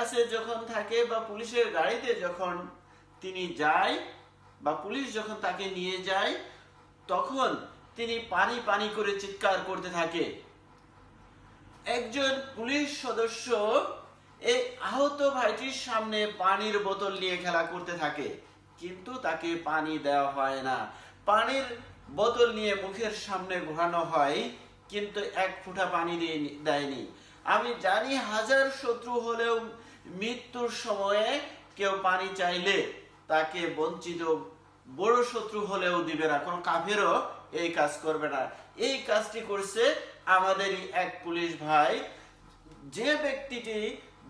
কাছে যখন থাকে বা পুলিশের গাড়িতে যখন তিনি যায় বা পুলিশ যখন তাকে নিয়ে যায়, তখন তিনি পানি পানি করে চিৎকার করতে থাকে। একজন পুলিশ সদস্য এই আহত ভাইটির সামনে পানির বোতল নিয়ে খেলা করতে থাকে, কিন্তু তাকে পানি দেওয়া হয় না। পানির বোতল নিয়ে মুখের সামনে ঘোরানো হয়, কিন্তু এক ফোঁটা পানি দেয়নি। আমি জানি হাজার শত্রু হলেও মৃত্যুর সময়ে কেউ পানি চাইলে তাকে বঞ্চিত, বড় শত্রু হলেও দিবে না, কোন কাফেরও এই কাজ করবে না। এই কাজটি করছে আমাদেরই এক পুলিশ ভাই। যে ব্যক্তিটি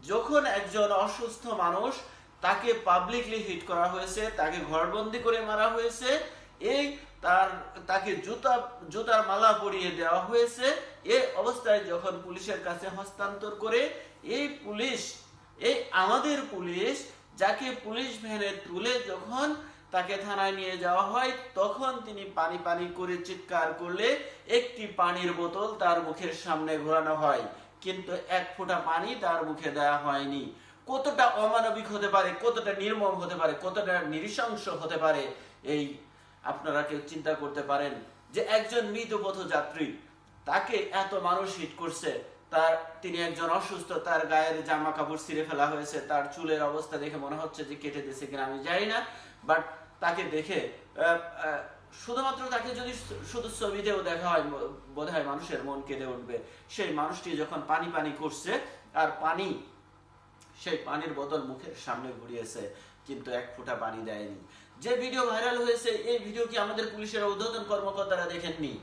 যখন একজন অসুস্থ মানুষ, তাকে পাবলিকলি হিট করা হয়েছে, তাকে ঘরবন্দি করে মারা হয়েছে, এই তাকে জুতার মালা পরিয়ে দেওয়া হয়েছে, এই অবস্থায় যখন পুলিশের কাছে হস্তান্তর করে এই আমাদের পুলিশ, যাকে পুলিশ ভ্যানে তুলে যখন তাকে থানায় নিয়ে যাওয়া হয়, তখন তিনি পানি পানি করে চিৎকার করলে একটি পানির বোতল তার মুখের সামনে ঘোরানো হয়, কিন্তু এক ফোঁটা পানি তার মুখে দেওয়া হয়নি। কতটা অমানবিক হতে পারে, কতটা নির্মম হতে পারে, কতটা নৃশংস হতে পারে, এই আপনারা কেউ চিন্তা করতে পারেন যে একজন মৃত পথযাত্রী, তাকে এত মানুষ হিট করছে, তিনি একজন অসুস্থ, তার গায়ের জামা কাপড় ছিঁড়ে ফেলা হয়েছে, তার চুলের অবস্থা দেখে মনে হচ্ছে যে কেটে দিয়েছে কিনা আমি জানি না, বাট তাকে দেখে শুধুমাত্র তাকে যদি শুধু ছবিতেও দেখা হয়, বোধ হয় মানুষের মন কেঁদে উঠবে। সেই মানুষটি যখন পানি পানি করছে, আর সেই পানির বোতল মুখের সামনে ঘুরিয়েছে, কিন্তু এক ফোঁটা পানি দেয়নি। যে ভিডিও ভাইরাল হয়েছে, এই ভিডিও কি আমাদের পুলিশের ঊর্ধ্বতন কর্মকর্তারা দেখেননি?